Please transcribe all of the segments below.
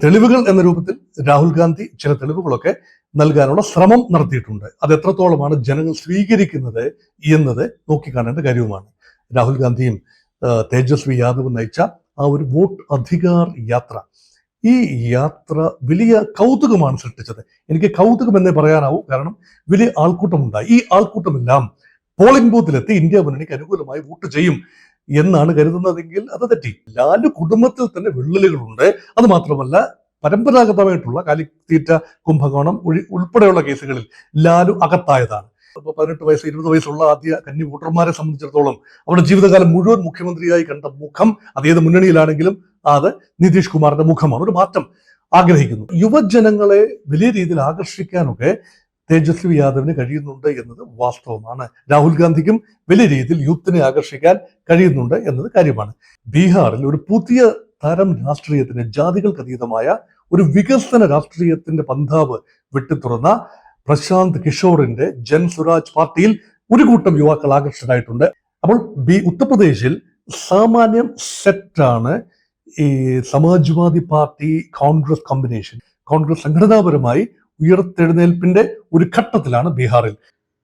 തെളിവുകൾ എന്ന രൂപത്തിൽ രാഹുൽ ഗാന്ധി ചില തെളിവുകളൊക്കെ നൽകാനുള്ള ശ്രമം നടത്തിയിട്ടുണ്ട്. അത് എത്രത്തോളമാണ് ജനങ്ങൾ സ്വീകരിക്കുന്നത് എന്നത് നോക്കിക്കാണേണ്ട കാര്യവുമാണ്. രാഹുൽ ഗാന്ധിയും തേജസ്വി യാദവും നയിച്ച ആ ഒരു വോട്ട് അധികാർ യാത്ര, ഈ യാത്ര വലിയ കൗതുകമാണ് സൃഷ്ടിച്ചത്. എനിക്ക് കൗതുകം എന്നേ പറയാനാവൂ, കാരണം വലിയ ആൾക്കൂട്ടമുണ്ടായി. ഈ ആൾക്കൂട്ടമെല്ലാം പോളിംഗ് ബൂത്തിലെത്തി ഇന്ത്യ മുന്നണിക്ക് അനുകൂലമായി വോട്ട് ചെയ്യും എന്നാണ് കരുതുന്നതെങ്കിൽ അത് തെറ്റി. ലാലു കുടുംബത്തിൽ തന്നെ വിള്ളലുകളുണ്ട്. അത് മാത്രമല്ല, പരമ്പരാഗതമായിട്ടുള്ള കാലിത്തീറ്റ കുംഭകോണം ഉൾപ്പെടെയുള്ള കേസുകളിൽ ലാലു അകത്തായതാണ്. ഇപ്പോൾ 18 വയസ്സ് 20 വയസ്സുള്ള ആദ്യ കന്നി വോട്ടർമാരെ സംബന്ധിച്ചിടത്തോളം അവരുടെ ജീവിതകാലം മുഴുവൻ മുഖ്യമന്ത്രിയായി കണ്ട മുഖം, അതേത് മുന്നണിയിലാണെങ്കിലും അത് നിതീഷ് കുമാറിന്റെ മുഖമാണ്. ഒരു മാറ്റം ആഗ്രഹിക്കുന്നു. യുവജനങ്ങളെ വലിയ രീതിയിൽ ആകർഷിക്കാനൊക്കെ തേജസ്വി യാദവിന് കഴിയുന്നുണ്ട് എന്നത് വാസ്തവമാണ്. രാഹുൽ ഗാന്ധിക്കും വലിയ രീതിയിൽ യൂത്തിനെ ആകർഷിക്കാൻ കഴിയുന്നുണ്ട് എന്നത് കാര്യമാണ്. ബീഹാറിൽ ഒരു പുതിയ തരം രാഷ്ട്രീയത്തിന്, ജാതികൾക്കതീതമായ ഒരു വികസന രാഷ്ട്രീയത്തിന്റെ പന്താവ് വെട്ടിത്തുറന്ന പ്രശാന്ത് കിഷോറിന്റെ ജൻ സ്വരാജ് പാർട്ടിയിൽ ഒരു കൂട്ടം യുവാക്കൾ ആകർഷകരായിട്ടുണ്ട്. അപ്പോൾ ഉത്തർപ്രദേശിൽ സാമാന്യം സെറ്റാണ് ഈ സമാജ്വാദി പാർട്ടി കോൺഗ്രസ് കോമ്പിനേഷൻ. കോൺഗ്രസ് സംഘടനാപരമായി ഉയർത്തെഴുന്നേൽപ്പിന്റെ ഒരു ഘട്ടത്തിലാണ് ബീഹാറിൽ.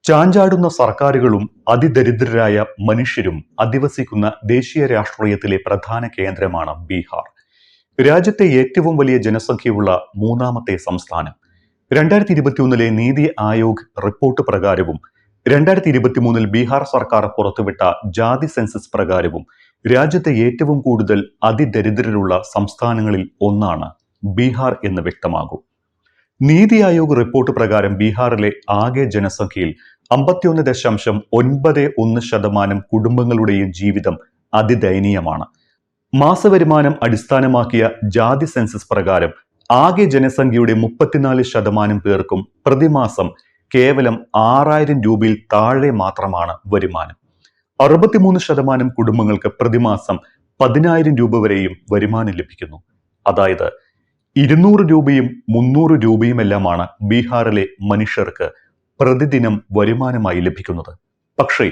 ചാഞ്ചാടുന്ന സർക്കാരുകളും അതിദരിദ്രരായ മനുഷ്യരും അധിവസിക്കുന്ന ദേശീയ രാഷ്ട്രീയത്തിലെ പ്രധാന കേന്ദ്രമാണ് ബീഹാർ. രാജ്യത്തെ ഏറ്റവും വലിയ ജനസംഖ്യയുള്ള മൂന്നാമത്തെ സംസ്ഥാനം. 2021 നീതി ആയോഗ് റിപ്പോർട്ട് പ്രകാരവും 2023 ബീഹാർ സർക്കാർ പുറത്തുവിട്ട ജാതി സെൻസസ് പ്രകാരവും രാജ്യത്തെ ഏറ്റവും കൂടുതൽ അതിദരിദ്രരുള്ള സംസ്ഥാനങ്ങളിൽ ഒന്നാണ് ബീഹാർ എന്ന് വ്യക്തമാകും. നീതി ആയോഗ് റിപ്പോർട്ട് പ്രകാരം ബീഹാറിലെ ആകെ ജനസംഖ്യയിൽ 51.91% കുടുംബങ്ങളുടെയും ജീവിതം അതിദയനീയമാണ്. മാസവരുമാനം അടിസ്ഥാനമാക്കിയ ജാതി സെൻസസ് പ്രകാരം ആകെ ജനസംഖ്യയുടെ 34% പേർക്കും പ്രതിമാസം കേവലം 6000 രൂപയിൽ താഴെ മാത്രമാണ് വരുമാനം. 63% കുടുംബങ്ങൾക്ക് പ്രതിമാസം 10000 രൂപ വരെയും വരുമാനം ലഭിക്കുന്നു. അതായത് 200 രൂപയും 300 രൂപയുമെല്ലാമാണ് ബീഹാറിലെ മനുഷ്യർക്ക് പ്രതിദിനം വരുമാനമായി ലഭിക്കുന്നത്. പക്ഷേ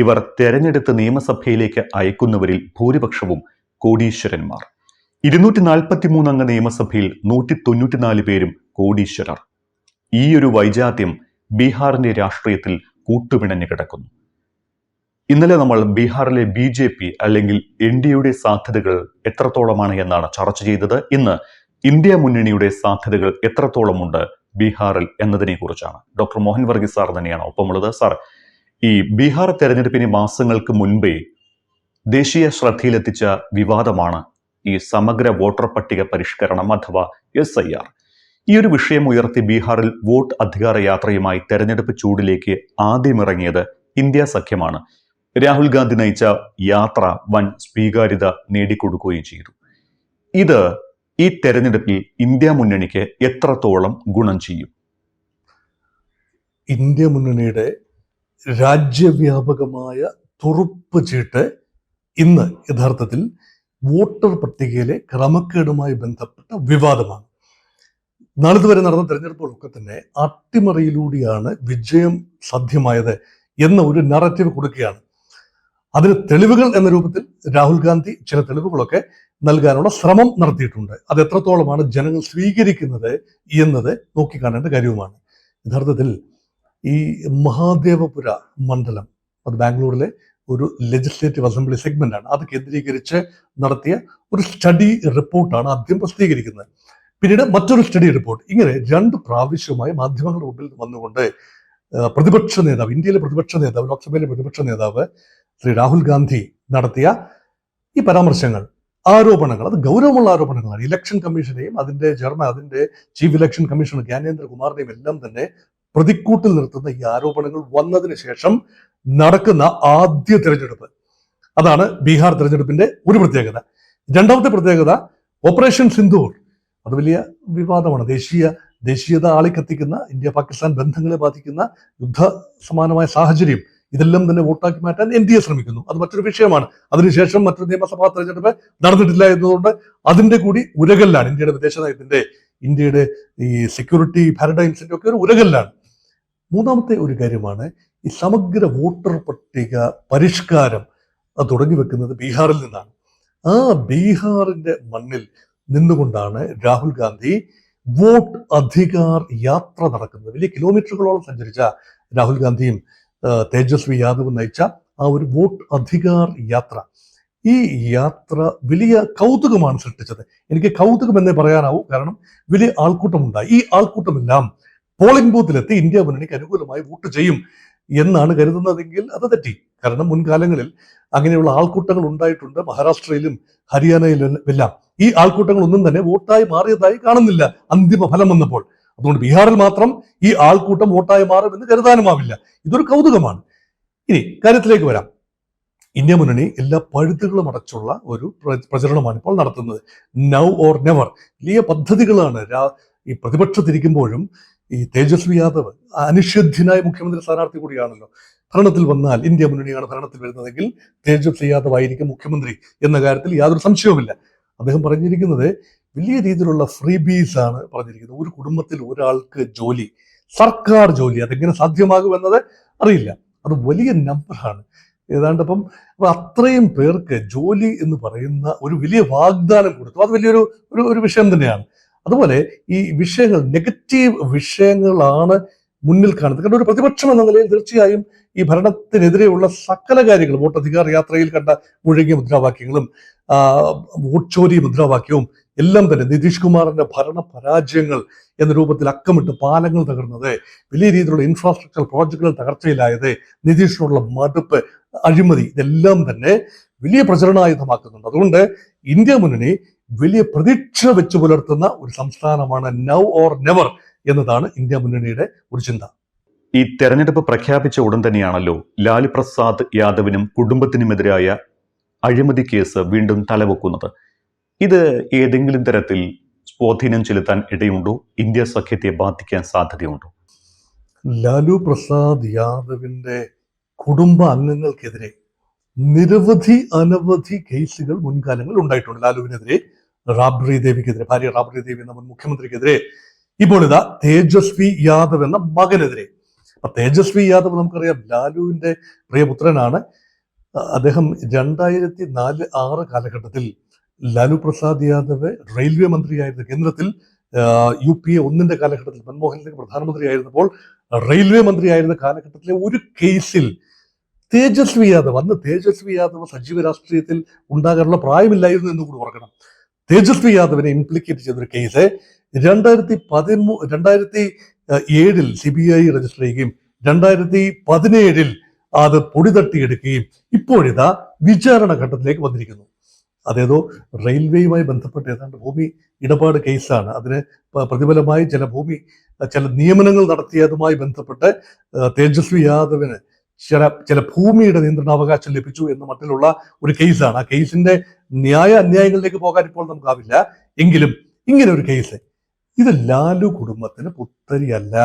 ഇവർ തെരഞ്ഞെടുത്ത് നിയമസഭയിലേക്ക് അയക്കുന്നവരിൽ ഭൂരിപക്ഷവും കോടീശ്വരന്മാർ. 243 അംഗ നിയമസഭയിൽ 194 പേരും കോടീശ്വരർ. ഈ ഒരു വൈജാത്യം ബീഹാറിന്റെ രാഷ്ട്രീയത്തിൽ കൂട്ടുപിണഞ്ഞു കിടക്കുന്നു. ഇന്നലെ നമ്മൾ ബീഹാറിലെ BJP അല്ലെങ്കിൽ NDAയുടെ സാധ്യതകൾ എത്രത്തോളമാണ് എന്നാണ് ചർച്ച ചെയ്തത്. ഇന്ന് ഇന്ത്യ മുന്നണിയുടെ സാധ്യതകൾ എത്രത്തോളമുണ്ട് ബീഹാറിൽ എന്നതിനെ കുറിച്ചാണ് ഡോക്ടർ മോഹൻ വർഗീസ് സാർ തന്നെയാണ് ഒപ്പമുള്ളത്. സാർ, ഈ ബീഹാർ തെരഞ്ഞെടുപ്പിന് മാസങ്ങൾക്ക് മുൻപേ ദേശീയ ശ്രദ്ധയിലെത്തിച്ച വിവാദമാണ് ഈ സമഗ്ര വോട്ടർ പട്ടിക പരിഷ്കരണം അഥവാ SIR. ഈ ഒരു വിഷയം ഉയർത്തി ബീഹാറിൽ വോട്ട് അധികാര യാത്രയുമായി തെരഞ്ഞെടുപ്പ് ചൂടിലേക്ക് ആദ്യമിറങ്ങിയത് ഇന്ത്യ സഖ്യമാണ്. രാഹുൽ ഗാന്ധി നയിച്ച യാത്ര വൻ സ്വീകാര്യത നേടിക്കൊടുക്കുകയും ചെയ്തു. ഇത് ഈ തെരഞ്ഞെടുപ്പിൽ ഇന്ത്യ മുന്നണിക്ക് എത്രത്തോളം ഗുണം ചെയ്യും? ഇന്ത്യ മുന്നണിയുടെ രാജ്യവ്യാപകമായ തുറുപ്പ് ചീട്ട് ഇന്ന് യഥാർത്ഥത്തിൽ വോട്ടർ പട്ടികയിലെ ക്രമക്കേടുമായി ബന്ധപ്പെട്ട വിവാദമാണ്. നാളിതുവരെ നടന്ന തെരഞ്ഞെടുപ്പുകളൊക്കെ തന്നെ അട്ടിമറിയിലൂടെയാണ് വിജയം സാധ്യമായത് എന്ന ഒരു നറേറ്റീവ് കൊടുക്കുകയാണ്. അതിന് തെളിവുകൾ എന്ന രൂപത്തിൽ രാഹുൽ ഗാന്ധി ചില തെളിവുകളൊക്കെ നൽകാനുള്ള ശ്രമം നടത്തിയിട്ടുണ്ട്. അത് എത്രത്തോളമാണ് ജനങ്ങൾ സ്വീകരിക്കുന്നത് എന്നത് നോക്കിക്കാണേണ്ട കാര്യവുമാണ്. യഥാർത്ഥത്തിൽ ഈ മഹാദേവപുര മണ്ഡലം, അത് ബാംഗ്ലൂരിലെ ഒരു ലെജിസ്ലേറ്റീവ് അസംബ്ലി സെഗ്മെന്റാണ്. അത് കേന്ദ്രീകരിച്ച് നടത്തിയ ഒരു സ്റ്റഡി റിപ്പോർട്ടാണ് ആദ്യം പ്രസിദ്ധീകരിക്കുന്നത്. പിന്നീട് മറ്റൊരു സ്റ്റഡി റിപ്പോർട്ട്. ഇങ്ങനെ 2 പ്രാവശ്യമായി മാധ്യമങ്ങളുടെ മുമ്പിൽ വന്നുകൊണ്ട് പ്രതിപക്ഷ നേതാവ്, ഇന്ത്യയിലെ പ്രതിപക്ഷ നേതാവ്, ലോക്സഭയിലെ പ്രതിപക്ഷ നേതാവ് ശ്രീ രാഹുൽ ഗാന്ധി നടത്തിയ ഈ പരാമർശങ്ങൾ, ആരോപണങ്ങൾ, അത് ഗൗരവമുള്ള ആരോപണങ്ങളാണ്. ഇലക്ഷൻ കമ്മീഷനെയും അതിന്റെ ചെയർമാൻ, അതിന്റെ ചീഫ് ഇലക്ഷൻ കമ്മീഷണർ ജ്ഞാനേന്ദ്ര കുമാറിനെയും എല്ലാം തന്നെ പ്രതിക്കൂട്ടിൽ നിർത്തുന്ന ഈ ആരോപണങ്ങൾ വന്നതിന് ശേഷം നടക്കുന്ന ആദ്യ തെരഞ്ഞെടുപ്പ്. അതാണ് ബീഹാർ തെരഞ്ഞെടുപ്പിന്റെ ഒരു പ്രത്യേകത. രണ്ടാമത്തെ പ്രത്യേകത ഓപ്പറേഷൻ സിന്ദൂർ. അത് വലിയ വിവാദമാണ്. ദേശീയത ആളിക്കത്തിക്കുന്ന, ഇന്ത്യ പാകിസ്ഥാൻ ബന്ധങ്ങളെ ബാധിക്കുന്ന യുദ്ധ സമാനമായ സാഹചര്യം, ഇതെല്ലാം തന്നെ വോട്ടാക്കി മാറ്റാൻ NDA ശ്രമിക്കുന്നു. അത് മറ്റൊരു വിഷയമാണ്. അതിനുശേഷം മറ്റൊരു നിയമസഭാ തെരഞ്ഞെടുപ്പ് നടന്നിട്ടില്ല എന്നതുകൊണ്ട് അതിന്റെ കൂടി ഉരകല്ലാണ്. ഇന്ത്യയുടെ വിദേശ നയത്തിന്റെ, ഇന്ത്യയുടെ ഈ സെക്യൂരിറ്റി പാരഡൈംസിന്റെ ഒക്കെ ഒരു ഉരകല്ലാണ്. മൂന്നാമത്തെ ഒരു കാര്യമാണ് ഈ സമഗ്ര വോട്ടർ പട്ടിക പരിഷ്കാരം. അത് തുടങ്ങി വെക്കുന്നത് ബീഹാറിൽ നിന്നാണ്. ആ ബീഹാറിന്റെ മണ്ണിൽ നിന്നുകൊണ്ടാണ് രാഹുൽ ഗാന്ധി വോട്ട് അധികാർ യാത്ര നടക്കുന്നത്. വലിയ കിലോമീറ്ററുകളോളം സഞ്ചരിച്ച രാഹുൽ ഗാന്ധിയും തേജസ്വി യാദവും നയിച്ച ആ ഒരു വോട്ട് അധികാർ യാത്ര, ഈ യാത്ര വലിയ കൗതുകമാണ് സൃഷ്ടിച്ചത്. എനിക്ക് കൗതുകം എന്നേ പറയാനാവൂ, കാരണം വലിയ ആൾക്കൂട്ടമുണ്ടായി. ഈ ആൾക്കൂട്ടമെല്ലാം പോളിംഗ് ബൂത്തിലെത്തി ഇന്ത്യ മുന്നണിക്ക് അനുകൂലമായി വോട്ട് ചെയ്യും എന്നാണ് കരുതുന്നതെങ്കിൽ അത് തെറ്റി. കാരണം മുൻകാലങ്ങളിൽ അങ്ങനെയുള്ള ആൾക്കൂട്ടങ്ങൾ ഉണ്ടായിട്ടുണ്ട്. മഹാരാഷ്ട്രയിലും ഹരിയാനയിലും എല്ലാം ഈ ആൾക്കൂട്ടങ്ങളൊന്നും തന്നെ വോട്ടായി മാറിയതായി കാണുന്നില്ല അന്തിമ ഫലം വന്നപ്പോൾ. അതുകൊണ്ട് ബീഹാറിൽ മാത്രം ഈ ആൾക്കൂട്ടം വോട്ടായി മാറുമെന്ന് കരുതാനുമാവില്ല. ഇതൊരു കൗതുകമാണ്. ഇനി കാര്യത്തിലേക്ക് വരാം. ഇന്ത്യ മുന്നണി എല്ലാ പഴുതുകളും അടച്ചുള്ള ഒരു പ്രചരണമാണ് ഇപ്പോൾ നടത്തുന്നത്. Now or never. വലിയ പദ്ധതികളാണ്. ഈ പ്രതിപക്ഷത്തിരിക്കുമ്പോഴും ഈ തേജസ്വി യാദവ് അനിഷേധ്യനായ മുഖ്യമന്ത്രി സ്ഥാനാർത്ഥി കൂടിയാണല്ലോ. ഭരണത്തിൽ വന്നാൽ ഇന്ത്യ മുന്നണിയാണ് ഭരണത്തിൽ വരുന്നതെങ്കിൽ തേജസ്വി യാദവ് ആയിരിക്കും മുഖ്യമന്ത്രി എന്ന കാര്യത്തിൽ യാതൊരു സംശയവുമില്ല. അദ്ദേഹം പറഞ്ഞിരിക്കുന്നത് വലിയ രീതിയിലുള്ള ഫ്രീബീസ് ആണ് പറഞ്ഞിരിക്കുന്നത്. ഒരു കുടുംബത്തിൽ ഒരാൾക്ക് ജോലി, സർക്കാർ ജോലി, അതെങ്ങനെ സാധ്യമാകുമെന്നത് അറിയില്ല. അത് വലിയ നമ്പറാണ്. ഏതാണ്ട് അപ്പം അത്രയും പേർക്ക് ജോലി എന്ന് പറയുന്ന ഒരു വലിയ വാഗ്ദാനം കൊടുത്തു. അത് വലിയൊരു ഒരു വിഷയം തന്നെയാണ്. അതുപോലെ ഈ വിഷയങ്ങൾ, നെഗറ്റീവ് വിഷയങ്ങളാണ് മുന്നിൽ കാണുന്നത്. കാരണം ഒരു പ്രതിപക്ഷം എന്ന നിലയിൽ തീർച്ചയായും ഈ ഭരണത്തിനെതിരെയുള്ള സകല കാര്യങ്ങളും, വോട്ടധികാർ യാത്രയിൽ കണ്ട മുഴങ്ങിയ മുദ്രാവാക്യങ്ങളും വോട്ട് ചോരി മുദ്രാവാക്യവും എല്ലാം തന്നെ, നിതീഷ് കുമാറിന്റെ ഭരണ പരാജയങ്ങൾ എന്ന രൂപത്തിൽ അക്കമിട്ട് പാലങ്ങൾ തകർന്നത്, വലിയ രീതിയിലുള്ള ഇൻഫ്രാസ്ട്രക്ചർ പ്രോജക്റ്റുകൾ തകർച്ചയിലായത്, നിതീഷിനുള്ള മടുപ്പ്, അഴിമതി, ഇതെല്ലാം തന്നെ വലിയ പ്രചരണായുധമാക്കുന്നുണ്ട്. അതുകൊണ്ട് ഇന്ത്യ മുന്നണി വലിയ പ്രതീക്ഷ വെച്ച് പുലർത്തുന്ന ഒരു സംസ്ഥാനമാണ്. നൗ ഓർ നെവർ എന്നതാണ് ഇന്ത്യ മുന്നണിയുടെ ഒരു ചിന്ത. ഈ തെരഞ്ഞെടുപ്പ് പ്രഖ്യാപിച്ച ഉടൻ തന്നെയാണല്ലോ ലാലു പ്രസാദ് യാദവിനും കുടുംബത്തിനുമെതിരായ അഴിമതി കേസ് വീണ്ടും തലവെക്കുന്നത്. ഇത് ഏതെങ്കിലും തരത്തിൽ സ്വാധീനം ചെലുത്താൻ ഇടയുണ്ടോ? ഇന്ത്യ സഖ്യത്തെ ബാധിക്കാൻ സാധ്യതയുണ്ടോ? ലാലു പ്രസാദ് യാദവിന്റെ കുടുംബ അംഗങ്ങൾക്കെതിരെ അനവധി കേസുകൾ മുൻകാലങ്ങളിൽ ഉണ്ടായിട്ടുണ്ട്. ലാലുവിനെതിരെ, റാബ്രി ദേവിക്കെതിരെ, ഭാര്യ റാബ്രി ദേവി എന്ന മുൻ മുഖ്യമന്ത്രിക്കെതിരെ, ഇപ്പോൾ ഇതാ തേജസ്വി യാദവ് എന്ന മകനെതിരെ. തേജസ്വി യാദവ് നമുക്കറിയാം ലാലുവിന്റെ പ്രിയപുത്രനാണ്. അദ്ദേഹം 2004-06 കാലഘട്ടത്തിൽ ലാലു പ്രസാദ് യാദവ് റെയിൽവേ മന്ത്രിയായിരുന്ന കേന്ദ്രത്തിൽ, UPA 1 കാലഘട്ടത്തിൽ മൻമോഹൻ സിംഗ് പ്രധാനമന്ത്രിയായിരുന്നപ്പോൾ റെയിൽവേ മന്ത്രിയായിരുന്ന കാലഘട്ടത്തിലെ ഒരു കേസിൽ തേജസ്വി യാദവ് സജീവ രാഷ്ട്രീയത്തിൽ ഉണ്ടാകാനുള്ള പ്രായമില്ലായിരുന്നു എന്ന് കൂടി ഓർക്കണം. തേജസ്വി യാദവിനെ ഇംപ്ലിക്കേറ്റ് ചെയ്തൊരു കേസ് 2007 CBI രജിസ്റ്റർ ചെയ്യുകയും 2017 അത് പൊടി തട്ടിയെടുക്കുകയും ഇപ്പോഴിതാ വിചാരണ ഘട്ടത്തിലേക്ക് വന്നിരിക്കുന്നു. അതേതോ റെയിൽവേയുമായി ബന്ധപ്പെട്ട് ഏതാണ്ട് ഭൂമി ഇടപാട് കേസാണ്. അതിന് പ്രതിഫലമായി ചില നിയമനങ്ങൾ നടത്തിയതുമായി ബന്ധപ്പെട്ട് തേജസ്വി യാദവിന് ചില ഭൂമിയുടെ നിയന്ത്രണാവകാശം ലഭിച്ചു എന്ന മട്ടിലുള്ള ഒരു കേസാണ്. ആ കേസിന്റെ ന്യായ അന്യായങ്ങളിലേക്ക് പോകാൻ ഇപ്പോൾ നമുക്കാവില്ല. എങ്കിലും ഇങ്ങനെ ഒരു കേസ്, ഇത് ലാലു കുടുംബത്തിന് പുത്തരിയല്ല.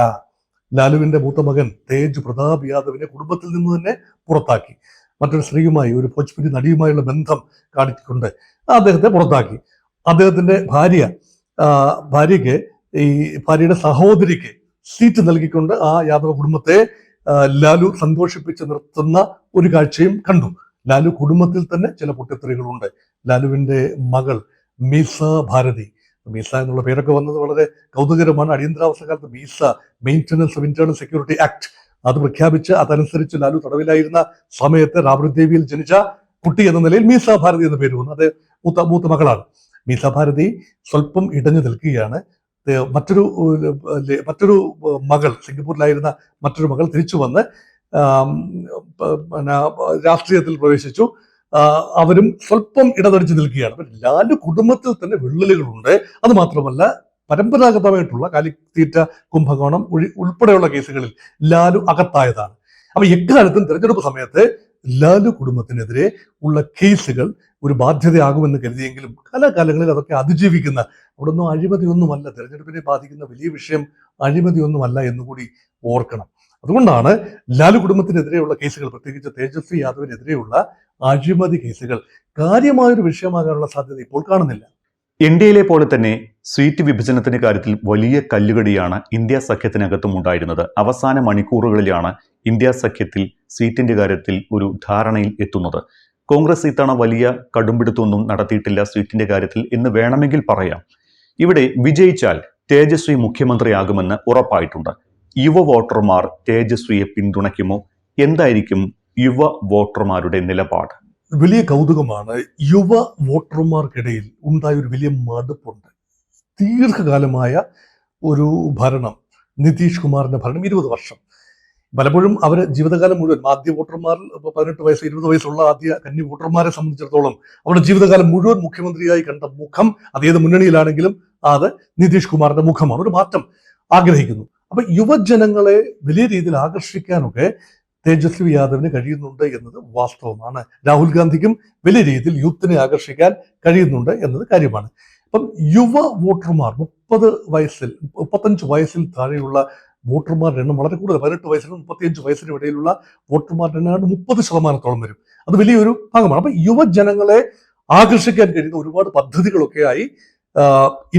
ലാലുവിന്റെ മൂത്ത മകൻ തേജ് പ്രതാപ് യാദവിനെ കുടുംബത്തിൽ നിന്ന് തന്നെ പുറത്താക്കി. മറ്റൊരു സ്ത്രീയുമായി, ഒരു ഭോജ്പുരി നടിയുമായുള്ള ബന്ധം കാണിക്കൊണ്ട് അദ്ദേഹത്തെ പുറത്താക്കി. അദ്ദേഹത്തിന്റെ ഭാര്യയ്ക്ക്, ഈ ഭാര്യയുടെ സഹോദരിക്ക് സീറ്റ് നൽകിക്കൊണ്ട് ആ യാദവ കുടുംബത്തെ ലാലു സന്തോഷിപ്പിച്ച് നിർത്തുന്ന ഒരു കാഴ്ചയും കണ്ടു. ലാലു കുടുംബത്തിൽ തന്നെ ചില പൊട്ടിത്തെറികളുണ്ട്. ലാലുവിന്റെ മകൾ മീസ ഭാരതി, മീസ എന്നുള്ള പേരൊക്കെ വന്നത് വളരെ കൗതുകരമാണ്. അടിയന്തരാവസ്ഥ കാലത്ത് MISA, maintenance of internal security act, അത് പ്രഖ്യാപിച്ച് അതനുസരിച്ച് ലാലു തടവിലായിരുന്ന സമയത്ത് റാബ്രി ദേവിയിൽ ജനിച്ച കുട്ടി എന്ന നിലയിൽ മീസ ഭാരതി എന്ന പേര് വന്നു. അത് മൂത്ത മകളാണ്. മീസ ഭാരതി സ്വല്പം ഇടഞ്ഞു നിൽക്കുകയാണ്. മറ്റൊരു മകൾ, സിംഗപ്പൂരിലായിരുന്ന മറ്റൊരു മകൾ തിരിച്ചു വന്ന് രാഷ്ട്രീയത്തിൽ പ്രവേശിച്ചു. അവരും സ്വല്പം ഇടതടിച്ചു നിൽക്കുകയാണ്. ലാലു കുടുംബത്തിൽ തന്നെ വിള്ളലുകളുണ്ട്. അത് മാത്രമല്ല, പരമ്പരാഗതമായിട്ടുള്ള കാലിത്തീറ്റ, കുംഭകോണം ഉൾപ്പെടെയുള്ള കേസുകളിൽ ലാലു അകത്തായതാണ്. അപ്പൊ എക്കാലത്തും തെരഞ്ഞെടുപ്പ് സമയത്ത് ലാലു കുടുംബത്തിനെതിരെ ഉള്ള കേസുകൾ ഒരു ബാധ്യതയാകുമെന്ന് കരുതിയെങ്കിലും കാലാകാലങ്ങളിൽ അതൊക്കെ അതിജീവിക്കുന്ന, അവിടെ ഒന്നും അഴിമതിയൊന്നുമല്ല, തെരഞ്ഞെടുപ്പിനെ ബാധിക്കുന്ന വലിയ വിഷയം അഴിമതിയൊന്നുമല്ല എന്നുകൂടി ഓർക്കണം. അതുകൊണ്ടാണ് ലാലു കുടുംബത്തിനെതിരെയുള്ള കേസുകൾ, പ്രത്യേകിച്ച് തേജസ്വി യാദവിനെതിരെയുള്ള അഴിമതി കേസുകൾ കാര്യമായൊരു വിഷയമാകാനുള്ള സാധ്യത ഇപ്പോൾ കാണുന്നില്ല. ഇന്ത്യയിലെ പോലെ തന്നെ സീറ്റ് വിഭജനത്തിന്റെ കാര്യത്തിൽ വലിയ കല്ലുകടിയാണ് ഇന്ത്യ സഖ്യത്തിനകത്തും ഉണ്ടായിരുന്നത്. അവസാന മണിക്കൂറുകളിലാണ് ഇന്ത്യ സഖ്യത്തിൽ സീറ്റിന്റെ കാര്യത്തിൽ ഒരു ധാരണയിൽ എത്തുന്നത്. കോൺഗ്രസ് ഇത്തവണ വലിയ കടുംപിടുത്തമൊന്നും നടത്തിയിട്ടില്ല സീറ്റിന്റെ കാര്യത്തിൽ എന്ന് വേണമെങ്കിൽ പറയാം. ഇവിടെ വിജയിച്ചാൽ തേജസ്വി മുഖ്യമന്ത്രിയാകുമെന്ന് ഉറപ്പായിട്ടുണ്ട്. യുവ വോട്ടർമാർ തേജസ്വിയെ പിന്തുണയ്ക്കുമോ? എന്തായിരിക്കും യുവ വോട്ടർമാരുടെ നിലപാട്? വലിയ കൗതുകമാണ്. യുവ വോട്ടർമാർക്കിടയിൽ ഉണ്ടായ ഒരു വലിയ മടുപ്പുണ്ട്. ദീർഘകാലമായ ഒരു ഭരണം, നിതീഷ് കുമാറിന്റെ ഭരണം 20 വർഷം. പലപ്പോഴും അവർ ജീവിതകാലം മുഴുവൻ ആദ്യ വോട്ടർമാർ 18 വയസ്സ് 20 വയസ്സുള്ള ആദ്യ കന്നി വോട്ടർമാരെ സംബന്ധിച്ചിടത്തോളം അവരുടെ ജീവിതകാലം മുഴുവൻ മുഖ്യമന്ത്രിയായി കണ്ട മുഖം, അതേത് മുന്നണിയിലാണെങ്കിലും അത് നിതീഷ് കുമാറിന്റെ മുഖമാണ്. ഒരു മാറ്റം ആഗ്രഹിക്കുന്നു. അപ്പൊ യുവജനങ്ങളെ വലിയ രീതിയിൽ ആകർഷിക്കാനൊക്കെ തേജസ്വി യാദവിന് കഴിയുന്നുണ്ട് എന്നത് വാസ്തവമാണ്. രാഹുൽ ഗാന്ധിക്കും വലിയ രീതിയിൽ യൂത്തിനെ ആകർഷിക്കാൻ കഴിയുന്നുണ്ട് എന്നത് കാര്യമാണ്. അപ്പം യുവ വോട്ടർമാർ 35 വയസ്സിൽ താഴെയുള്ള വോട്ടർമാരുടെ എണ്ണം വളരെ കൂടുതൽ. 18 വയസ്സിനും 35 വയസ്സിനും ഇടയിലുള്ള വോട്ടർമാരുടെ എണ്ണം 30% വരും. അത് വലിയൊരു ഭാഗമാണ്. അപ്പൊ യുവജനങ്ങളെ ആകർഷിക്കാൻ കഴിയുന്ന ഒരുപാട് പദ്ധതികളൊക്കെയായി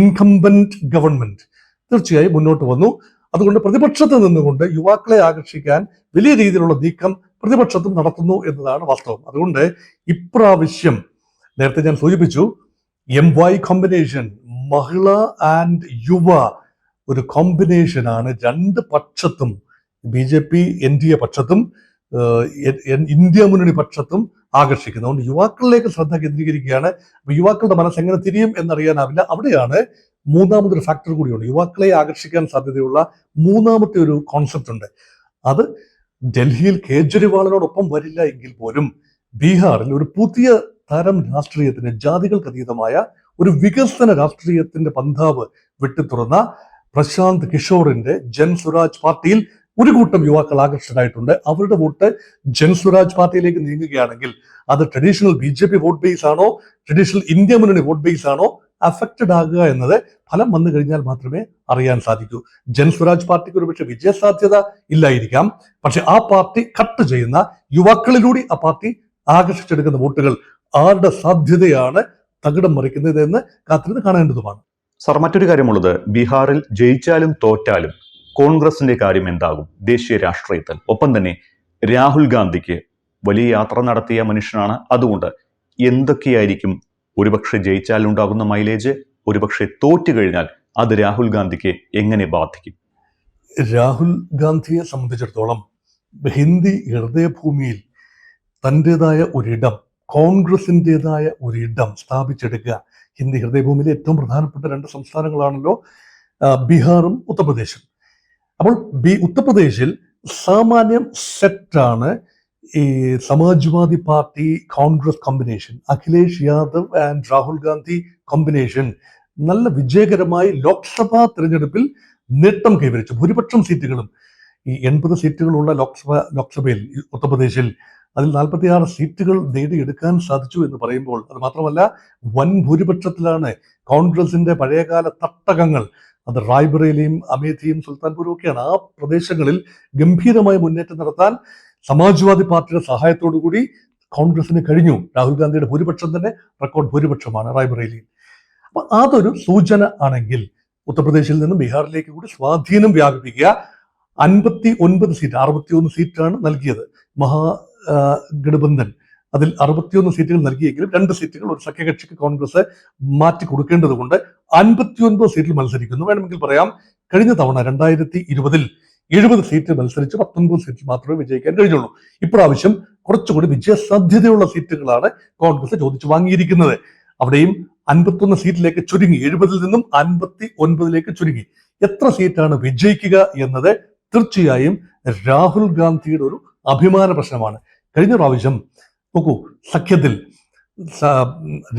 ഇൻകംബന്റ് ഗവൺമെന്റ് തീർച്ചയായും മുന്നോട്ട് വന്നു. അതുകൊണ്ട് പ്രതിപക്ഷത്ത് നിന്നുകൊണ്ട് യുവാക്കളെ ആകർഷിക്കാൻ വലിയ രീതിയിലുള്ള നീക്കം പ്രതിപക്ഷത്തും നടത്തുന്നു എന്നതാണ് വാസ്തവം. അതുകൊണ്ട് ഇപ്രാവശ്യം നേരത്തെ ഞാൻ സൂചിപ്പിച്ചു, MY കോമ്പിനേഷൻ, മഹിള ആൻഡ് യുവ ഒരു കോമ്പിനേഷനാണ് രണ്ട് പക്ഷത്തും, BJP NDA പക്ഷത്തും ഇന്ത്യ മുന്നണി പക്ഷത്തും ആകർഷിക്കുന്നത്. അതുകൊണ്ട് യുവാക്കളിലേക്ക് ശ്രദ്ധ കേന്ദ്രീകരിക്കുകയാണ്. അപ്പൊ യുവാക്കളുടെ മനസ്സ് എങ്ങനെ തിരിയും എന്നറിയാനാവില്ല. അവിടെയാണ് മൂന്നാമതൊരു ഫാക്ടർ കൂടിയുണ്ട്. യുവാക്കളെ ആകർഷിക്കാൻ സാധ്യതയുള്ള മൂന്നാമത്തെ ഒരു കോൺസെപ്റ്റ് ഉണ്ട്. അത് ഡൽഹിയിൽ കേജ്രിവാളിനോടൊപ്പം വരില്ല എങ്കിൽ പോലും ബീഹാറിൽ ഒരു പുതിയ തരം രാഷ്ട്രീയത്തിന്, ജാതികൾക്ക് അതീതമായ ഒരു വികസന രാഷ്ട്രീയത്തിന്റെ പന്താവ് വെട്ടിത്തുറന്ന പ്രശാന്ത് കിഷോറിന്റെ ജൻ സ്വരാജ് പാർട്ടിയിൽ ഒരു കൂട്ടം യുവാക്കൾ ആകർഷകരായിട്ടുണ്ട്. അവരുടെ വോട്ട് ജൻ സ്വരാജ് പാർട്ടിയിലേക്ക് നീങ്ങുകയാണെങ്കിൽ അത് ട്രഡീഷണൽ BJP വോട്ട് ബേസ് ആണോ, ട്രഡീഷണൽ ഇന്ത്യ മുന്നണി വോട്ട് ബേസ് ആണോ അഫക്റ്റഡ് ആകുക എന്നത് ഫലം വന്നു കഴിഞ്ഞാൽ മാത്രമേ അറിയാൻ സാധിക്കൂ. ജൻ സ്വരാജ് പാർട്ടിക്ക് ഒരുപക്ഷെ വിജയസാധ്യത ഇല്ലായിരിക്കാം. പക്ഷെ ആ പാർട്ടി കട്ട് ചെയ്യുന്ന യുവാക്കളിലൂടെ ആ പാർട്ടി ആകർഷിച്ചെടുക്കുന്ന വോട്ടുകൾ ആരുടെ സാധ്യതയാണ് തകിടം മറിക്കുന്നത് എന്ന് കാത്തിരുന്ന് കാണേണ്ടതുമാണ്. സർ, മറ്റൊരു കാര്യമുള്ളത്, ബീഹാറിൽ ജയിച്ചാലും തോറ്റാലും കോൺഗ്രസിന്റെ കാര്യം എന്താകും ദേശീയ രാഷ്ട്രീയത്തിൽ? ഒപ്പം തന്നെ രാഹുൽ ഗാന്ധിക്ക് വലിയ യാത്ര നടത്തിയ മനുഷ്യനാണ്. അതുകൊണ്ട് എന്തൊക്കെയായിരിക്കും ഒരുപക്ഷെ ജയിച്ചാൽ ഉണ്ടാകുന്ന മൈലേജ്, ഒരുപക്ഷെ തോറ്റു കഴിഞ്ഞാൽ അത് രാഹുൽ ഗാന്ധിക്ക് എങ്ങനെ ബാധിക്കും? രാഹുൽ ഗാന്ധിയെ സംബന്ധിച്ചിടത്തോളം ഹിന്ദി ഹൃദയഭൂമിയിൽ തൻ്റെതായ ഒരിടം, കോൺഗ്രസിൻ്റെതായ ഒരിടം സ്ഥാപിച്ചെടുക്കുക. ഹിന്ദി ഹൃദയഭൂമിയിലെ ഏറ്റവും പ്രധാനപ്പെട്ട രണ്ട് സംസ്ഥാനങ്ങളാണല്ലോ ബീഹാറും ഉത്തർപ്രദേശും. അപ്പോൾ ഉത്തർപ്രദേശിൽ സാമാന്യം സെറ്റാണ് ഈ Samajwadi party Congress combination, Akhilesh Yadav and Rahul Gandhi combination നല്ല വിജയകരമായി ലോക്സഭാ തെരഞ്ഞെടുപ്പിൽ നേട്ടം കൈവരിച്ചു. ഭൂരിപക്ഷം സീറ്റുകളും, ഈ 80 സീറ്റുകളുള്ള ലോക്സഭയിൽ ഉത്തർപ്രദേശിൽ അതിൽ 46 സീറ്റുകൾ നേടിയെടുക്കാൻ സാധിച്ചു എന്ന് പറയുമ്പോൾ, അത് മാത്രമല്ല വൻ ഭൂരിപക്ഷത്തിലാണ് കോൺഗ്രസിന്റെ പഴയകാല തട്ടകങ്ങൾ, അത് റായ്ബറേലിയും അമേഠിയും സുൽത്താൻപൂരും ഒക്കെയാണ്. ആ പ്രദേശങ്ങളിൽ ഗംഭീരമായ മുന്നേറ്റം നടത്താൻ സമാജ്വാദി പാർട്ടിയുടെ സഹായത്തോടു കൂടി കോൺഗ്രസിന് കഴിഞ്ഞു. രാഹുൽ ഗാന്ധിയുടെ ഭൂരിപക്ഷം തന്നെ റെക്കോർഡ് ഭൂരിപക്ഷമാണ് റായ്ബറേലിയിൽ. അപ്പൊ അതൊരു സൂചന ആണെങ്കിൽ ഉത്തർപ്രദേശിൽ നിന്നും ബീഹാറിലേക്ക് കൂടി സ്വാധീനം വ്യാപിപ്പിക്കുക. 59 സീറ്റ്, 61 സീറ്റാണ് നൽകിയത് മഹാഗഠബന്ധൻ. അതിൽ 61 സീറ്റുകൾ നൽകിയെങ്കിലും 2 സീറ്റുകൾ ഒരു സഖ്യകക്ഷിക്ക് കോൺഗ്രസ് മാറ്റി കൊടുക്കേണ്ടത് കൊണ്ട് 59 സീറ്റിൽ മത്സരിക്കുന്നു. വേണമെങ്കിൽ പറയാം, കഴിഞ്ഞ തവണ 2020 70 സീറ്റ് മത്സരിച്ച് 19 സീറ്റിൽ മാത്രമേ വിജയിക്കാൻ കഴിഞ്ഞുള്ളൂ. ഇപ്രാവശ്യം കുറച്ചുകൂടി വിജയസാധ്യതയുള്ള സീറ്റുകളാണ് കോൺഗ്രസ് ചോദിച്ചു വാങ്ങിയിരിക്കുന്നത്. അവിടെയും 51 സീറ്റിലേക്ക് ചുരുങ്ങി, 70 നിന്നും 59 ചുരുങ്ങി. എത്ര സീറ്റാണ് വിജയിക്കുക എന്നത് തീർച്ചയായും രാഹുൽ ഗാന്ധിയുടെ ഒരു അഭിമാന പ്രശ്നമാണ്. കഴിഞ്ഞ പ്രാവശ്യം നോക്കൂ, സഖ്യത്തിൽ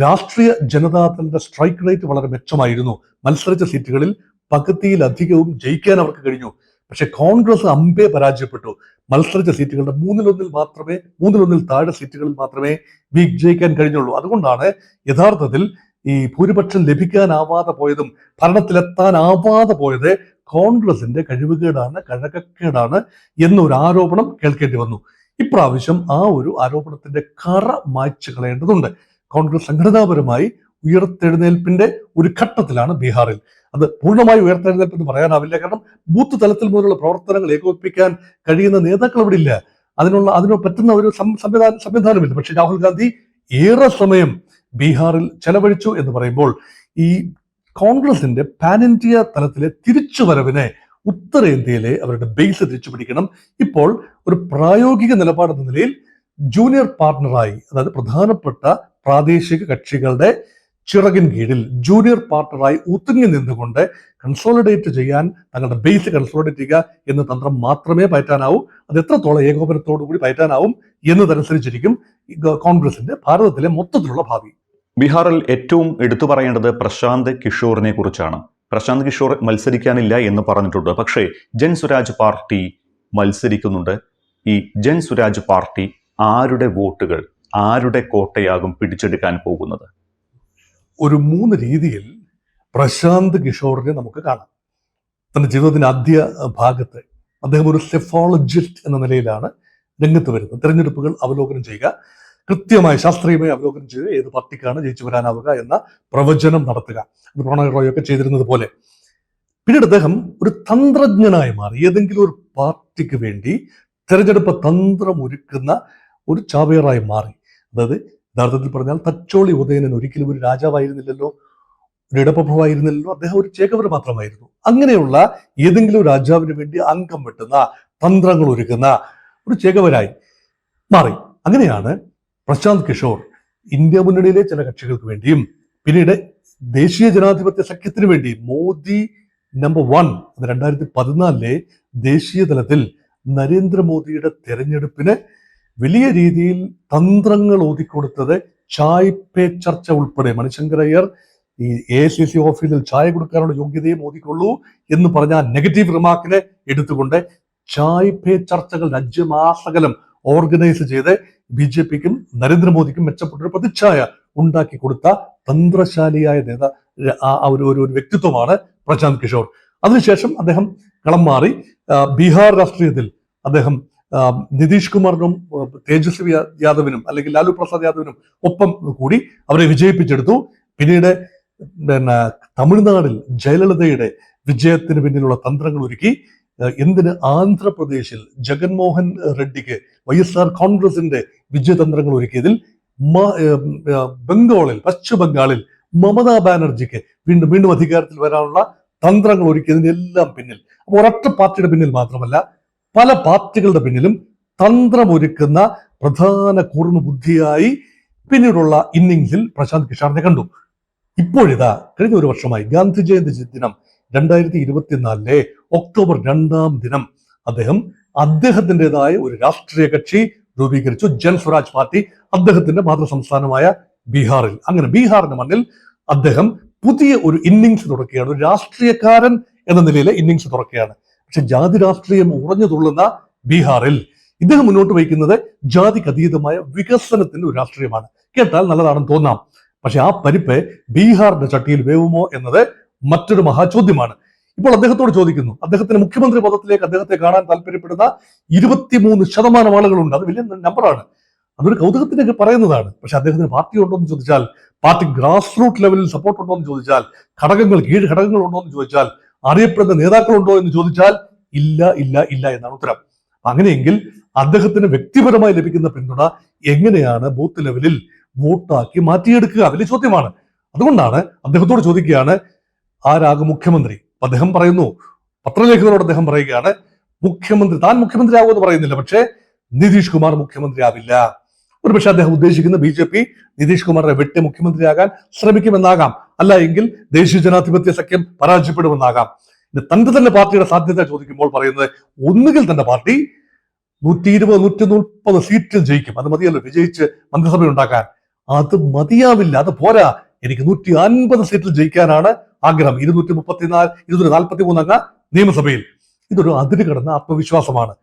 രാഷ്ട്രീയ ജനതാദളിന്റെ സ്ട്രൈക്ക് റേറ്റ് വളരെ മെച്ചമായിരുന്നു. മത്സരിച്ച സീറ്റുകളിൽ പകുതിയിലധികവും ജയിക്കാൻ അവർക്ക് കഴിഞ്ഞു. പക്ഷെ കോൺഗ്രസ് അമ്പേ പരാജയപ്പെട്ടു. മത്സരിച്ച സീറ്റുകളുടെ 3/1 താഴെ സീറ്റുകളിൽ മാത്രമേ വിജയിക്കാൻ കഴിഞ്ഞുള്ളൂ. അതുകൊണ്ടാണ് യഥാർത്ഥത്തിൽ ഈ ഭൂരിപക്ഷം ലഭിക്കാനാവാതെ പോയതും ഭരണത്തിലെത്താനാവാതെ പോയത് കോൺഗ്രസിന്റെ കഴിവുകേടാണ്, കഴകക്കേടാണ് എന്നൊരു ആരോപണം കേൾക്കേണ്ടി വന്നു. ഇപ്രാവശ്യം ആ ഒരു ആരോപണത്തിന്റെ കറ മായ്ച്ചു കളയേണ്ടതുണ്ട്. കോൺഗ്രസ് സംഘടനാപരമായി ഉയർത്തെഴുന്നേൽപ്പിന്റെ ഒരു ഘട്ടത്തിലാണ് ബീഹാറിൽ. അത് പൂർണ്ണമായി ഉയർത്തെഴുന്നേൽപ്പ് എന്ന് പറയാനാവില്ല. കാരണം ബൂത്ത് തലത്തിൽ മുതലുള്ള പ്രവർത്തനങ്ങൾ ഏകോപിപ്പിക്കാൻ കഴിയുന്ന നേതാക്കൾ അവിടെ ഇല്ല. അതിന് പറ്റുന്ന ഒരു സംവിധാനമില്ല. പക്ഷെ രാഹുൽ ഗാന്ധി ഏറെ സമയം ബീഹാറിൽ ചെലവഴിച്ചു എന്ന് പറയുമ്പോൾ ഈ കോൺഗ്രസിന്റെ പാൻ ഇന്ത്യ തലത്തിലെ തിരിച്ചുവരവിനെ ഉത്തരേന്ത്യയിലെ അവരുടെ ബേസ് തിരിച്ചു പിടിക്കണം. ഇപ്പോൾ ഒരു പ്രായോഗിക നിലപാടെന്ന നിലയിൽ ജൂനിയർ പാർട്ണറായി, അതായത് പ്രധാനപ്പെട്ട പ്രാദേശിക കക്ഷികളുടെ ചിറകിൻ കീഴിൽ ജൂനിയർ പാർട്ണറായി ഒതുങ്ങി നിന്നുകൊണ്ട് കൺസോളിഡേറ്റ് ചെയ്യാൻ, തങ്ങളുടെ ബേസ് കൺസോളിഡേറ്റ് ചെയ്യുക എന്ന തന്ത്രം മാത്രമേ പയറ്റാനാവൂ. അത് എത്രത്തോളം ഏകോപനത്തോടു കൂടി പയറ്റാനാവും എന്നതനുസരിച്ചിരിക്കും കോൺഗ്രസിന്റെ ഭാരതത്തിലെ മൊത്തത്തിലുള്ള ഭാവി. ബീഹാറിൽ ഏറ്റവും എടുത്തു പറയേണ്ടത് പ്രശാന്ത് കിഷോറിനെ കുറിച്ചാണ്. പ്രശാന്ത് കിഷോർ മത്സരിക്കാനില്ല എന്ന് പറഞ്ഞിട്ടുണ്ട്. പക്ഷേ ജൻ സ്വരാജ് പാർട്ടി മത്സരിക്കുന്നുണ്ട്. ഈ ജൻ സ്വരാജ് പാർട്ടി ആരുടെ വോട്ടുകൾ, ആരുടെ കോട്ടയാകും പിടിച്ചെടുക്കാൻ പോകുന്നത്? ഒരു 3 രീതിയിൽ പ്രശാന്ത് കിഷോറിനെ നമുക്ക് കാണാം. തന്റെ ജീവിതത്തിന്റെ ആദ്യ ഭാഗത്ത് അദ്ദേഹം ഒരു സെഫോളജിസ്റ്റ് എന്ന നിലയിലാണ് രംഗത്ത് വരുന്നത്. തെരഞ്ഞെടുപ്പുകൾ അവലോകനം ചെയ്യുക, കൃത്യമായി ശാസ്ത്രീയമായി അവലോകനം ചെയ്ത് ഏത് പാർട്ടിക്കാണ് ജയിച്ചു വരാനാവുക എന്ന പ്രവചനം നടത്തുക. അത് പ്രണോയ് റോയ് ഒക്കെ ചെയ്തിരുന്നത് പോലെ. പിന്നീട് അദ്ദേഹം ഒരു തന്ത്രജ്ഞനായി മാറി. ഏതെങ്കിലും ഒരു പാർട്ടിക്ക് വേണ്ടി തെരഞ്ഞെടുപ്പ് തന്ത്രം ഒരുക്കുന്ന ഒരു ചാവേറായി മാറി. അതായത് യഥാർത്ഥത്തിൽ പറഞ്ഞാൽ തച്ചോളി ഉദയനൻ ഒരിക്കലും ഒരു രാജാവായിരുന്നില്ലല്ലോ, ഒരു ഇടപ്രഭുവായിരുന്നില്ലല്ലോ, അദ്ദേഹം ഒരു ചേകവർ മാത്രമായിരുന്നു. അങ്ങനെയുള്ള ഏതെങ്കിലും രാജാവിന് വേണ്ടി അംഗം വെട്ടുന്ന, തന്ത്രങ്ങൾ ഒരുക്കുന്ന ഒരു ചേകവരായി മാറി. അങ്ങനെയാണ് പ്രശാന്ത് കിഷോർ ഇന്ത്യ മുന്നണിയിലെ ചില കക്ഷികൾക്ക് വേണ്ടിയും പിന്നീട് ദേശീയ ജനാധിപത്യ സഖ്യത്തിന് വേണ്ടി മോദി നമ്പർ 1 അത് 2014 ദേശീയ തലത്തിൽ നരേന്ദ്രമോദിയുടെ തെരഞ്ഞെടുപ്പിന് വലിയ രീതിയിൽ തന്ത്രങ്ങൾ ഓതിക്കൊടുത്തത് ചായ് പേ ചർച്ച ഉൾപ്പെടെ. മണിശങ്കർ അയ്യർ ഈ AICC ഓഫീസിൽ ചായ കൊടുക്കാനുള്ള യോഗ്യതയെ മോദിക്കുള്ളൂ എന്ന് പറഞ്ഞ നെഗറ്റീവ് റിമാർക്കിനെ എടുത്തുകൊണ്ട് ചായ് പേ ചർച്ചകൾ രാജ്യമാസകലം ഓർഗനൈസ് ചെയ്ത് BJPക്കും നരേന്ദ്രമോദിക്കും മെച്ചപ്പെട്ടൊരു പ്രതിച്ഛായ ഉണ്ടാക്കി കൊടുത്ത തന്ത്രശാലിയായ ഒരു വ്യക്തിത്വമാണ് പ്രശാന്ത് കിഷോർ. അതിനുശേഷം അദ്ദേഹം കളം മാറി. ബീഹാർ രാഷ്ട്രീയത്തിൽ അദ്ദേഹം നിതീഷ് കുമാറിനും തേജസ്വി യാദവിനും അല്ലെങ്കിൽ ലാലു പ്രസാദ് യാദവിനും ഒപ്പം കൂടി അവരെ വിജയിപ്പിച്ചെടുത്തു. പിന്നീട് തമിഴ്നാടിൽ ജയലളിതയുടെ വിജയത്തിന് പിന്നിലുള്ള തന്ത്രങ്ങൾ ഒരുക്കി. എന്തിന് ആന്ധ്രാപ്രദേശിൽ ജഗൻമോഹൻ റെഡ്ഡിക്ക് YSR കോൺഗ്രസിന്റെ വിജയതന്ത്രങ്ങൾ ഒരുക്കിയതിൽ, ബംഗാളിൽ പശ്ചിമ ബംഗാളിൽ മമതാ ബാനർജിക്ക് വീണ്ടും അധികാരത്തിൽ വരാനുള്ള തന്ത്രങ്ങൾ ഒരുക്കിയതിനെല്ലാം പിന്നിൽ, അപ്പോൾ ഒരൊറ്റ പാർട്ടിയുടെ പിന്നിൽ മാത്രമല്ല പല പാർട്ടികളുടെ പിന്നിലും തന്ത്രമൊരുക്കുന്ന പ്രധാന കൂർമ്മ ബുദ്ധിയായി പിന്നീടുള്ള ഇന്നിങ്സിൽ പ്രശാന്ത് കിഷോറിനെ കണ്ടു. ഇപ്പോഴിതാ കഴിഞ്ഞ ഒരു വർഷമായി ഗാന്ധി ജയന്തി ദിനം 2024 ഒക്ടോബർ 2-ാം ദിനം അദ്ദേഹം അദ്ദേഹത്തിൻ്റെതായ ഒരു രാഷ്ട്രീയ കക്ഷി രൂപീകരിച്ചു, ജൻ സ്വരാജ് പാർട്ടി, അദ്ദേഹത്തിന്റെ മാതൃ സംസ്ഥാനമായ ബീഹാറിൽ. അങ്ങനെ ബീഹാറിന്റെ മണ്ണിൽ അദ്ദേഹം പുതിയ ഒരു ഇന്നിങ്സ് തുറക്കുകയാണ്. ഒരു രാഷ്ട്രീയക്കാരൻ എന്ന നിലയിലെ ഇന്നിങ്സ് തുറക്കുകയാണ്. പക്ഷെ ജാതി രാഷ്ട്രീയം ഉറഞ്ഞു തുള്ളുന്ന ബീഹാറിൽ ഇദ്ദേഹം മുന്നോട്ട് വയ്ക്കുന്നത് ജാതിക്ക് അതീതമായ വികസനത്തിന്റെ ഒരു രാഷ്ട്രീയമാണ്. കേട്ടാൽ നല്ലതാണെന്ന് തോന്നാം, പക്ഷെ ആ പരിപ്പ് ബീഹാറിന്റെ ചട്ടിയിൽ വേവുമോ എന്നത് മറ്റൊരു മഹാചോദ്യമാണ്. ഇപ്പോൾ അദ്ദേഹത്തോട് ചോദിക്കുന്നു, അദ്ദേഹത്തിന് മുഖ്യമന്ത്രി പദത്തിലേക്ക് അദ്ദേഹത്തെ കാണാൻ താല്പര്യപ്പെടുന്ന 23% ആളുകളുണ്ട്. അത് വലിയ നമ്പറാണ്, അതൊരു കൗതുകത്തിനൊക്കെ പറയുന്നതാണ്. പക്ഷെ അദ്ദേഹത്തിന് പാർട്ടി ഉണ്ടോ എന്ന് ചോദിച്ചാൽ, പാർട്ടി ഗ്രാസ് റൂട്ട് ലെവലിൽ സപ്പോർട്ട് ഉണ്ടോ എന്ന് ചോദിച്ചാൽ, കീഴ് ഘടകങ്ങൾ ഉണ്ടോ എന്ന് ചോദിച്ചാൽ, അറിയപ്പെടുന്ന നേതാക്കളുണ്ടോ എന്ന് ചോദിച്ചാൽ ഇല്ല ഇല്ല ഇല്ല എന്നാണ് ഉത്തരം. അങ്ങനെയെങ്കിൽ അദ്ദേഹത്തിന് വ്യക്തിപരമായി ലഭിക്കുന്ന പിന്തുണ എങ്ങനെയാണ് ബൂത്ത് ലെവലിൽ വോട്ടാക്കി മാറ്റിയെടുക്കുക? വലിയ ചോദ്യമാണ്. അതുകൊണ്ടാണ് അദ്ദേഹത്തോട് ചോദിക്കുകയാണ്, ആരാകും മുഖ്യമന്ത്രി? അദ്ദേഹം പറയുന്നു, പത്രലേഖകരോട് അദ്ദേഹം പറയുകയാണ്, താൻ മുഖ്യമന്ത്രി ആകുമെന്ന് പറയുന്നില്ല, പക്ഷേ നിതീഷ് കുമാർ മുഖ്യമന്ത്രി ആവില്ല. ഒരുപക്ഷെ അദ്ദേഹം ഉദ്ദേശിക്കുന്ന BJP നിതീഷ് കുമാറിനെ വെട്ടി മുഖ്യമന്ത്രിയാകാൻ ശ്രമിക്കുമെന്നാകാം, അല്ല എങ്കിൽ ദേശീയ ജനാധിപത്യ സഖ്യം പരാജയപ്പെടുമെന്നാകാം. തന്റെ തന്നെ പാർട്ടിയുടെ സാധ്യത ചോദിക്കുമ്പോൾ പറയുന്നത്, ഒന്നുകിൽ തന്റെ പാർട്ടി 120-130 സീറ്റിൽ ജയിക്കും, അത് മതിയല്ലോ വിജയിച്ച് മന്ത്രിസഭ ഉണ്ടാക്കാൻ. അത് മതിയാവില്ല, അത് പോരാ, എനിക്ക് 150 സീറ്റിൽ ജയിക്കാനാണ് ആഗ്രഹം. 243 അംഗ നിയമസഭയിൽ. ഇതൊരു അതിര് കടന്ന ആത്മവിശ്വാസമാണ്.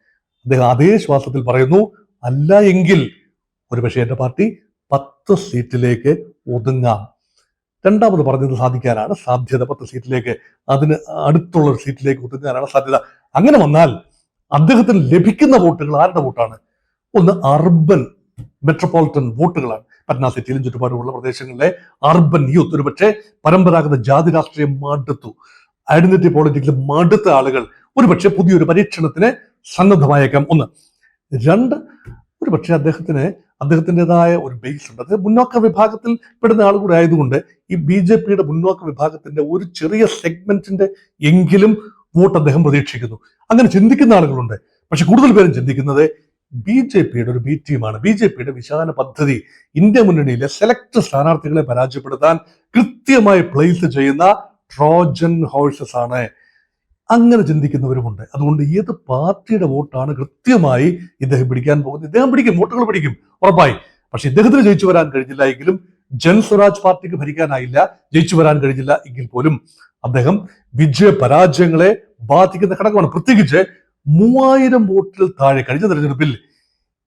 അദ്ദേഹം അതേ ശ്വാസത്തിൽ പറയുന്നു, അല്ല എങ്കിൽ ഒരുപക്ഷെ എന്റെ പാർട്ടി 10 സീറ്റിലേക്ക് ഒതുങ്ങാം. രണ്ടാമത് പറഞ്ഞത് സാധിക്കാനാണ് സാധ്യത. 10 സീറ്റിലേക്ക്, അതിന് അടുത്തുള്ള ഒരു സീറ്റിലേക്ക് ഒതുങ്ങാനാണ് സാധ്യത. അങ്ങനെ വന്നാൽ അദ്ദേഹത്തിന് ലഭിക്കുന്ന വോട്ടുകൾ ആരുടെ വോട്ടാണ്? ഒന്ന് അർബൻ മെട്രോപൊളിറ്റൻ വോട്ടുകളാണ്. പട്ന സിറ്റിയിലും ചുറ്റുപാടുമുള്ള പ്രദേശങ്ങളിലെ അർബൻ യൂത്ത്, ഒരുപക്ഷെ പരമ്പരാഗത ജാതി രാഷ്ട്രീയം മടുത്തു, ഐഡന്റിറ്റി പോളിറ്റിക്സിൽ മടുത്ത ആളുകൾ ഒരുപക്ഷെ പുതിയൊരു പരീക്ഷണത്തിന് സന്നദ്ധമായേക്കാം. ഒന്ന്. രണ്ട്, ഒരു പക്ഷേ അദ്ദേഹത്തിൻ്റെതായ ഒരു ബേസ് ഉണ്ട്. അദ്ദേഹം മുന്നോക്ക വിഭാഗത്തിൽ പെടുന്ന ആൾ കൂടെ ആയതുകൊണ്ട് ഈ BJP മുന്നോക്ക വിഭാഗത്തിന്റെ ഒരു ചെറിയ സെഗ്മെന്റിന്റെ എങ്കിലും വോട്ട് അദ്ദേഹം പ്രതീക്ഷിക്കുന്നു. അങ്ങനെ ചിന്തിക്കുന്ന ആളുകളുണ്ട്. പക്ഷെ കൂടുതൽ പേരും ചിന്തിക്കുന്നത് BJP ഒരു ബി ടീമാണ്. BJP വിശാല പദ്ധതി ഇന്ത്യ മുന്നണിയിലെ സെലക്ട് സ്ഥാനാർത്ഥികളെ പരാജയപ്പെടുത്താൻ കൃത്യമായി പ്ലേസ് ചെയ്യുന്ന ട്രോജൻ ഹോഴ്സസ് ആണ്. അങ്ങനെ ചിന്തിക്കുന്നവരുമുണ്ട്. അതുകൊണ്ട് ഏത് പാർട്ടിയുടെ വോട്ടാണ് കൃത്യമായി ഇദ്ദേഹം പിടിക്കാൻ പോകുന്നത്? ഇദ്ദേഹം പിടിക്കും, വോട്ടുകൾ പിടിക്കും ഉറപ്പായി. പക്ഷെ ഇദ്ദേഹത്തിന് ജയിച്ചു വരാൻ കഴിഞ്ഞില്ല എങ്കിലും, ജൻസ്വരാജ് പാർട്ടിക്ക് ഭരിക്കാനായില്ല, ജയിച്ചു വരാൻ കഴിഞ്ഞില്ല എങ്കിൽ പോലും അദ്ദേഹം വിജയ പരാജയങ്ങളെ ബാധിക്കുന്ന ഘടകമാണ്. പ്രത്യേകിച്ച് 3000 വോട്ടിൽ താഴെ കഴിഞ്ഞ തെരഞ്ഞെടുപ്പിൽ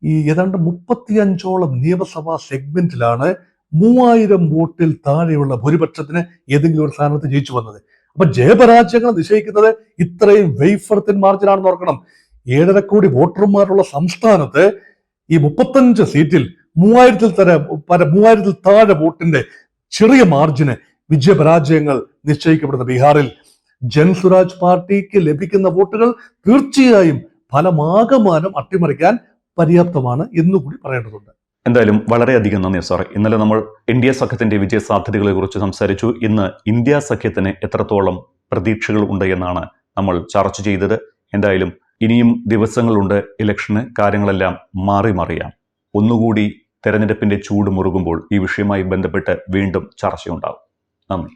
ഈ ഏതാണ്ട് 35ഓളം നിയമസഭാ സെഗ്മെന്റിലാണ് 3000 വോട്ടിൽ താഴെയുള്ള ഭൂരിപക്ഷത്തിന് ഏതെങ്കിലും ഒരു സ്ഥാനത്ത് ജയിച്ചു വന്നത്. അപ്പൊ ജയപരാജയങ്ങൾ നിശ്ചയിക്കുന്നത് ഇത്രയും വെയ്ഫർ തിൻ മാർജിനാണെന്ന് ഓർക്കണം. 7.5 കോടി വോട്ടർമാരുള്ള സംസ്ഥാനത്ത് ഈ 35 സീറ്റിൽ 3000 താഴെ വോട്ടിന്റെ ചെറിയ മാർജിന് വിജയപരാജയങ്ങൾ നിശ്ചയിക്കപ്പെടുന്ന ബീഹാറിൽ ജൻസ്വരാജ് പാർട്ടിക്ക് ലഭിക്കുന്ന വോട്ടുകൾ തീർച്ചയായും ഫലമാകമാനം അട്ടിമറിക്കാൻ പര്യാപ്തമാണ് എന്നുകൂടി പറയേണ്ടതുണ്ട്. എന്തായാലും വളരെയധികം നന്ദി സാർ. ഇന്നലെ നമ്മൾ ഇന്ത്യ സഖ്യത്തിന്റെ വിജയ സാധ്യതകളെ കുറിച്ച് സംസാരിച്ചു. ഇന്ന് ഇന്ത്യ സഖ്യത്തിന് എത്രത്തോളം പ്രതീക്ഷകൾ ഉണ്ട് എന്നാണ് നമ്മൾ ചർച്ച ചെയ്തത്. എന്തായാലും ഇനിയും ദിവസങ്ങളുണ്ട് ഇലക്ഷന്. കാര്യങ്ങളെല്ലാം മാറി മറിയാം. ഒന്നുകൂടി തെരഞ്ഞെടുപ്പിന്റെ ചൂട് മുറുകുമ്പോൾ ഈ വിഷയവുമായി ബന്ധപ്പെട്ട് വീണ്ടും ചർച്ചയുണ്ടാവും. നന്ദി.